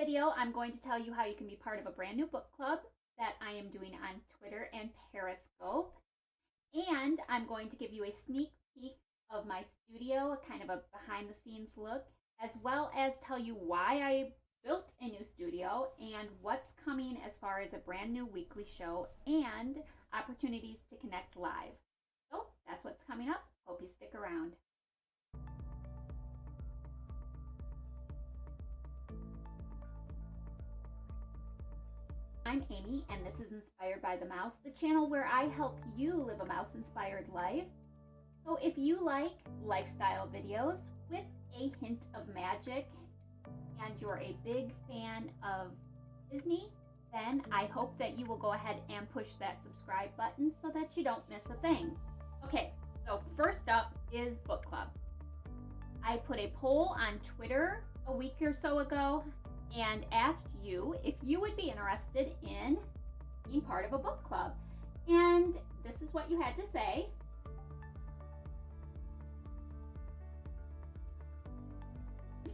video, I'm going to tell you how you can be part of a brand new book club that I am doing on Twitter and Periscope. And I'm going to give you a sneak peek of my studio, a kind of a behind the scenes look, as well as tell you why I built a new studio and what's coming as far as a brand new weekly show and opportunities to connect live. So that's what's coming up. Hope you stick around. I'm Amy, and this is Inspired by the Mouse, the channel where I help you live a mouse-inspired life. So if you like lifestyle videos with a hint of magic, and you're a big fan of Disney, then I hope that you will go ahead and push that subscribe button so that you don't miss a thing. Okay, so first up is book club. I put a poll on Twitter a week or so ago and asked you if you would be interested in being part of a book club. And this is what you had to say.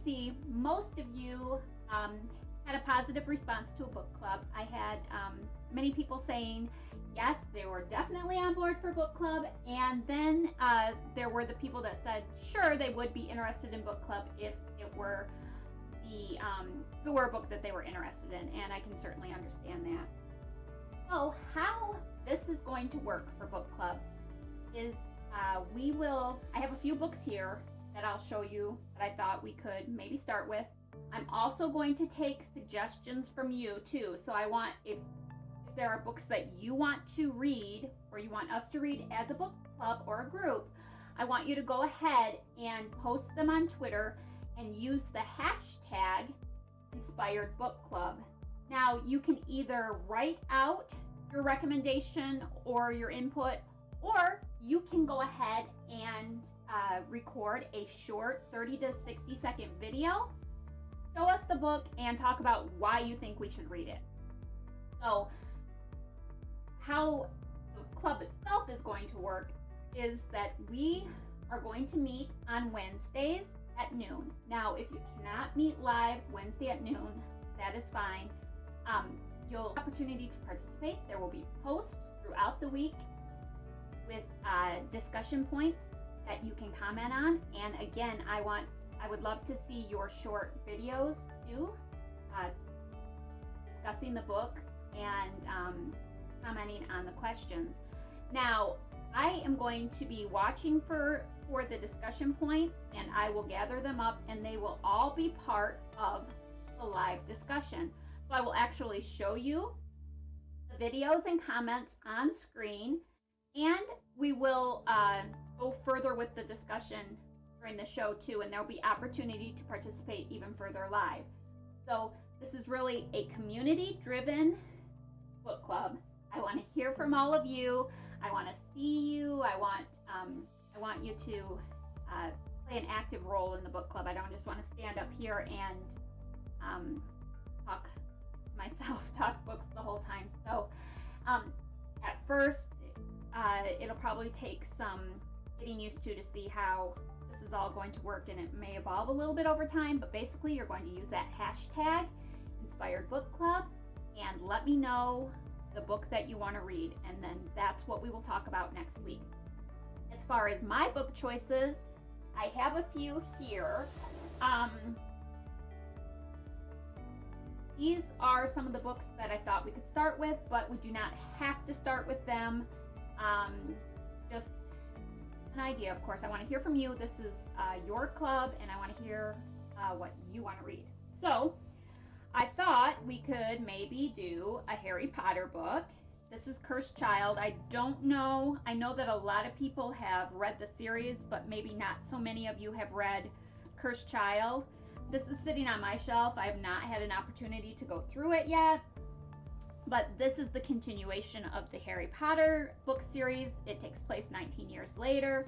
See, most of you had a positive response to a book club. I had many people saying yes, they were definitely on board for book club, and then there were the people that said sure, they would be interested in book club if it were a book that they were interested in, and I can certainly understand that. So how this is going to work for book club is I have a few books here that I'll show you that I thought we could maybe start with. I'm also going to take suggestions from you too. So I want, if there are books that you want to read or you want us to read as a book club or a group, I want you to go ahead and post them on Twitter and use the hashtag Inspired Book Club. Now you can either write out your recommendation or your input, or you can go ahead and record a short 30 to 60 second video, show us the book, and talk about why you think we should read it. So how the club itself is going to work is that we are going to meet on Wednesdays at noon. Now, if you cannot meet live Wednesday at noon, that is fine. You'll have opportunity to participate. There will be posts throughout the week with discussion points that you can comment on. And again, I would love to see your short videos too, discussing the book and commenting on the questions. Now, I am going to be watching for the discussion points, and I will gather them up, and they will all be part of the live discussion. So I will actually show you the videos and comments on screen, and we will go further with the discussion during the show too, and there'll be opportunity to participate even further live. So this is really a community-driven book club. I want to hear from all of you. I want to see you. I want you to play an active role in the book club. I don't just want to stand up here and talk to myself, talk books the whole time. So at first, it'll probably take some getting used to see how this is all going to work, and it may evolve a little bit over time, but basically you're going to use that hashtag Inspired Book Club and let me know the book that you want to read, and then that's what we will talk about next week. As far as my book choices, I have a few here. These are some of the books that I thought we could start with, but we do not have to start with them. Just an idea, of course. I want to hear from you. This is your club, and I want to hear what you want to read. So I thought we could maybe do a Harry Potter book. This is Cursed Child. I don't know. I know that a lot of people have read the series, but maybe not so many of you have read Cursed Child. This is sitting on my shelf. I have not had an opportunity to go through it yet, but this is the continuation of the Harry Potter book series. It takes place 19 years later.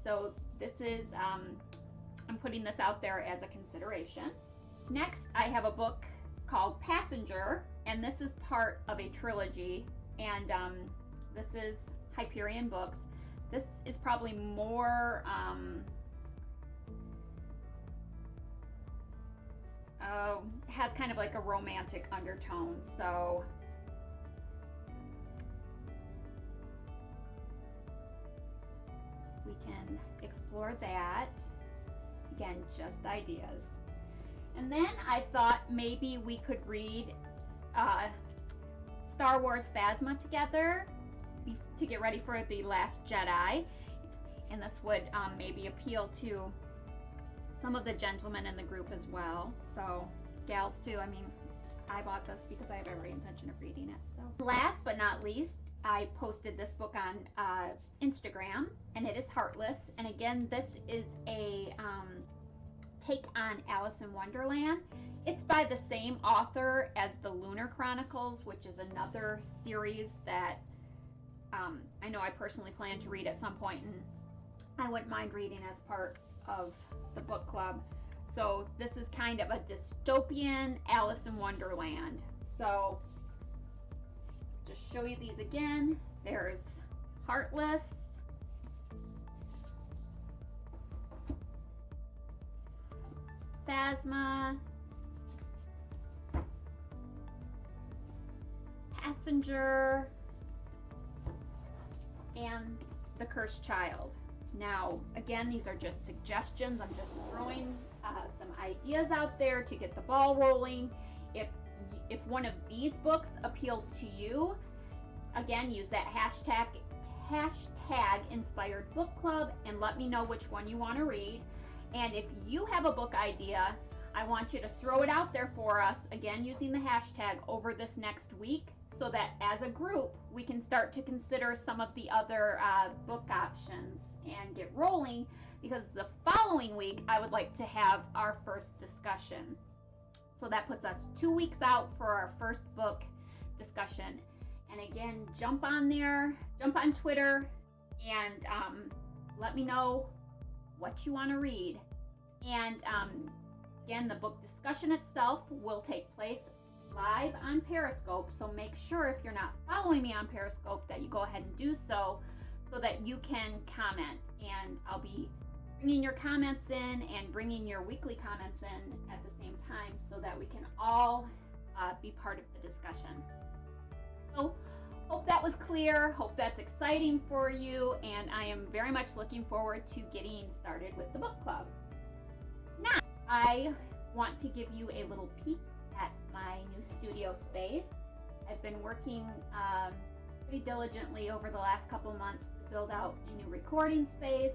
So this is, I'm putting this out there as a consideration. Next, I have a book called Passenger, and this is part of a trilogy, and this is Hyperion Books. This is probably more has kind of like a romantic undertone. So we can explore that. Again, just ideas. And then I thought maybe we could read Star Wars Phasma together to get ready for The Last Jedi. And this would maybe appeal to some of the gentlemen in the group as well. So gals too. I mean, I bought this because I have every intention of reading it. So last but not least, I posted this book on Instagram, and it is Heartless. And again, this is a take on Alice in Wonderland. It's by the same author as the Lunar Chronicles, which is another series that I know I personally plan to read at some point, and I wouldn't mind reading as part of the book club. So this is kind of a dystopian Alice in Wonderland. So just show you these again. There's Heartless, Phasma, Passenger, and The Cursed Child. Now, again, these are just suggestions. I'm just throwing some ideas out there to get the ball rolling. If one of these books appeals to you, again, use that hashtag inspired book club and let me know which one you want to read. And if you have a book idea, I want you to throw it out there for us, again, using the hashtag over this next week, so that as a group, we can start to consider some of the other book options and get rolling, because the following week, I would like to have our first discussion. So that puts us 2 weeks out for our first book discussion. And again, jump on there, jump on Twitter, and let me know what you want to read. And again, the book discussion itself will take place live on Periscope, so make sure if you're not following me on Periscope that you go ahead and do so that you can comment. And I'll be bringing your comments in and bringing your weekly comments in at the same time, so that we can all be part of the discussion. So hope that was clear, hope that's exciting for you, and I am very much looking forward to getting started with the book club. Now, I want to give you a little peek at my new studio space. I've been working pretty diligently over the last couple months to build out a new recording space,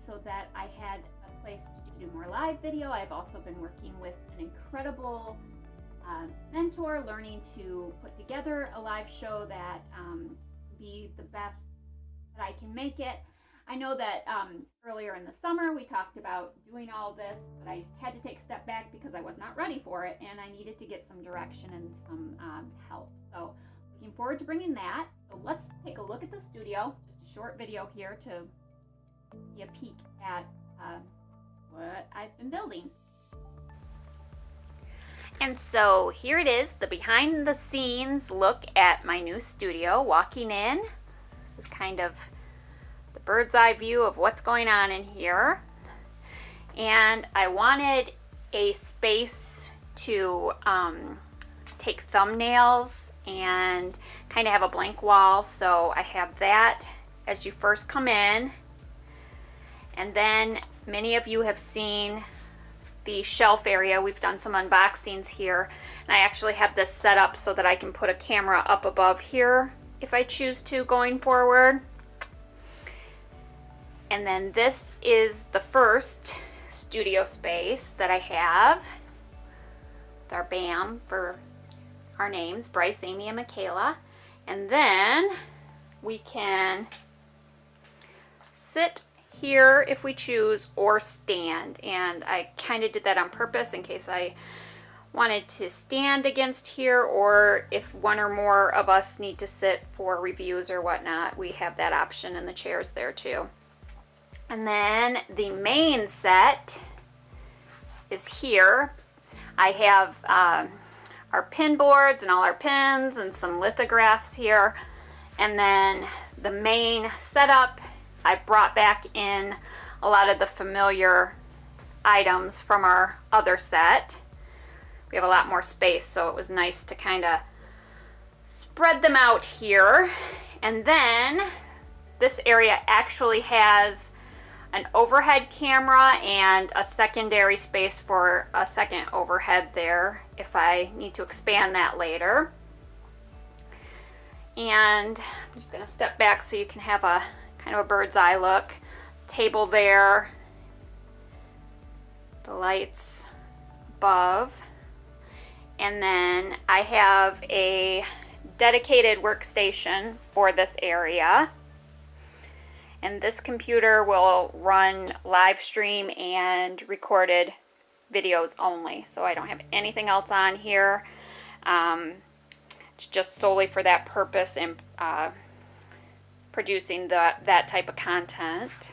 so that I had a place to do more live video. I've also been working with an incredible mentor, learning to put together a live show that be the best that I can make it. I know that earlier in the summer we talked about doing all this, but I had to take a step back because I was not ready for it, and I needed to get some direction and some help. So looking forward to bringing that. So let's take a look at the studio. Just a short video here to be a peek at what I've been building. And so here it is, the behind the scenes look at my new studio. Walking in, this is kind of the bird's eye view of what's going on in here. And I wanted a space to take thumbnails and kind of have a blank wall. So I have that as you first come in. And then many of you have seen the shelf area. We've done some unboxings here, and I actually have this set up so that I can put a camera up above here if I choose to going forward. And then this is the first studio space that I have with our BAM for our names, Bryce, Amy, and Michaela. And then we can sit here if we choose, or stand. And I kind of did that on purpose in case I wanted to stand against here, or if one or more of us need to sit for reviews or whatnot, we have that option in the chairs there too. And then the main set is here. I have our pin boards and all our pins and some lithographs here. And then the main setup, I brought back in a lot of the familiar items from our other set. we have a lot more space, so it was nice to kind of spread them out here. And then this area actually has an overhead camera and a secondary space for a second overhead there if I need to expand that later. And I'm just going to step back so you can have a kind of a bird's eye look. Table there, the lights above, and then I have a dedicated workstation for this area, and this computer will run live stream and recorded videos only, so I don't have anything else on here. It's just solely for that purpose and producing that type of content.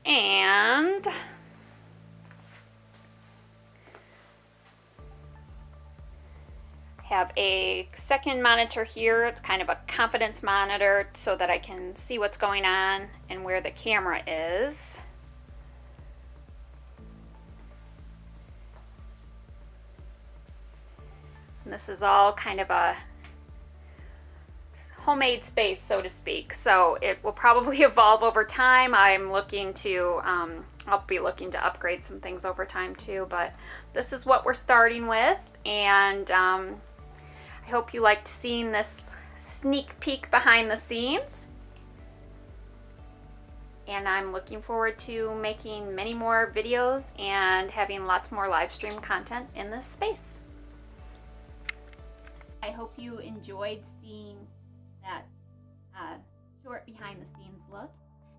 And have a second monitor here. It's kind of a confidence monitor so that I can see what's going on and where the camera is. And this is all kind of a homemade space, so to speak, so it will probably evolve over time. I'm looking to I'll be looking to upgrade some things over time too, but this is what we're starting with, and I hope you liked seeing this sneak peek behind the scenes, and I'm looking forward to making many more videos and having lots more live stream content in this space. I hope you enjoyed seeing that short behind the scenes look.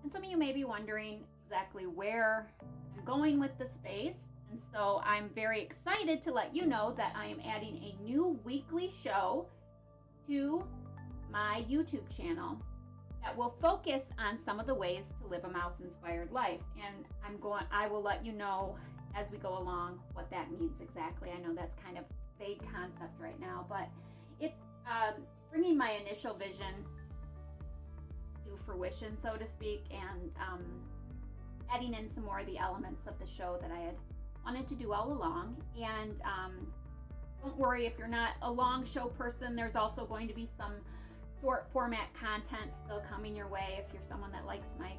And some of you may be wondering exactly where I'm going with the space. And so I'm very excited to let you know that I am adding a new weekly show to my YouTube channel that will focus on some of the ways to live a mouse-inspired life. And I will let you know as we go along what that means exactly. I know that's kind of a vague concept right now, but it's bringing my initial vision to fruition, so to speak, and adding in some more of the elements of the show that I had wanted to do all along. And don't worry if you're not a long show person, there's also going to be some short format content still coming your way. If you're someone that likes my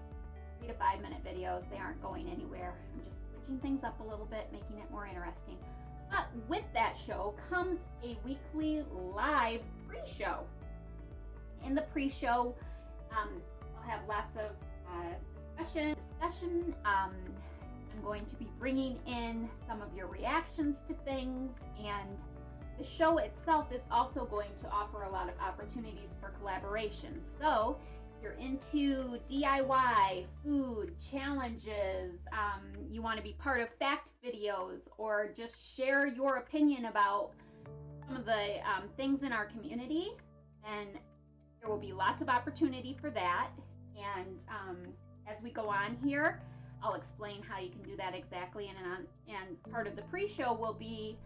3 to 5 minute videos, they aren't going anywhere. I'm just switching things up a little bit, making it more interesting. But with that show comes a weekly live pre-show. In the pre-show, I'll have lots of discussion. I'm going to be bringing in some of your reactions to things, and the show itself is also going to offer a lot of opportunities for collaboration. So if you're into DIY, food, challenges, you want to be part of fact videos, or just share your opinion about some of the things in our community, then there will be lots of opportunity for that. And as we go on here, I'll explain how you can do that exactly, and part of the pre-show will be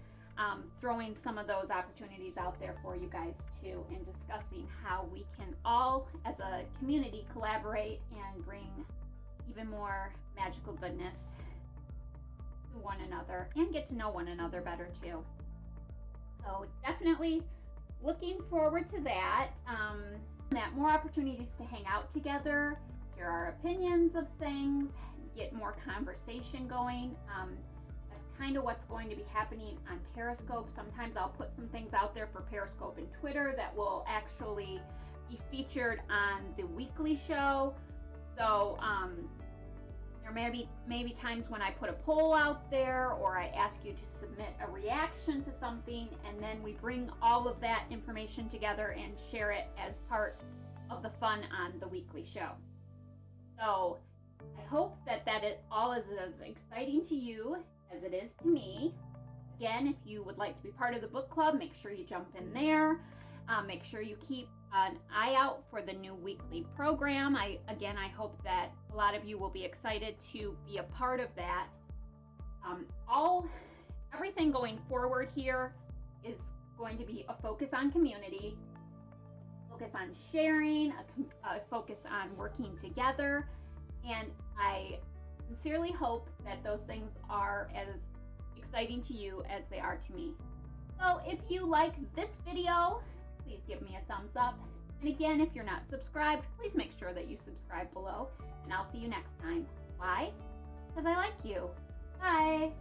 throwing some of those opportunities out there for you guys too, and discussing how we can all as a community collaborate and bring even more magical goodness to one another and get to know one another better too. So definitely looking forward to that. More opportunities to hang out together, share our opinions of things, get more conversation going. That's kind of what's going to be happening on Periscope. Sometimes I'll put some things out there for Periscope and Twitter that will actually be featured on the weekly show. So there may be times when I put a poll out there, or I ask you to submit a reaction to something, and then we bring all of that information together and share it as part of the fun on the weekly show. So I hope that it all is as exciting to you as it is to me. Again, if you would like to be part of the book club, make sure you jump in there. Make sure you keep an eye out for the new weekly program. I hope that a lot of you will be excited to be a part of that. Everything going forward here is going to be a focus on community, focus on sharing, a focus on working together, and I sincerely hope that those things are as exciting to you as they are to me. So if you like this video, please give me a thumbs up. And again, if you're not subscribed, please make sure that you subscribe below. And I'll see you next time. Why? Because I like you. Bye.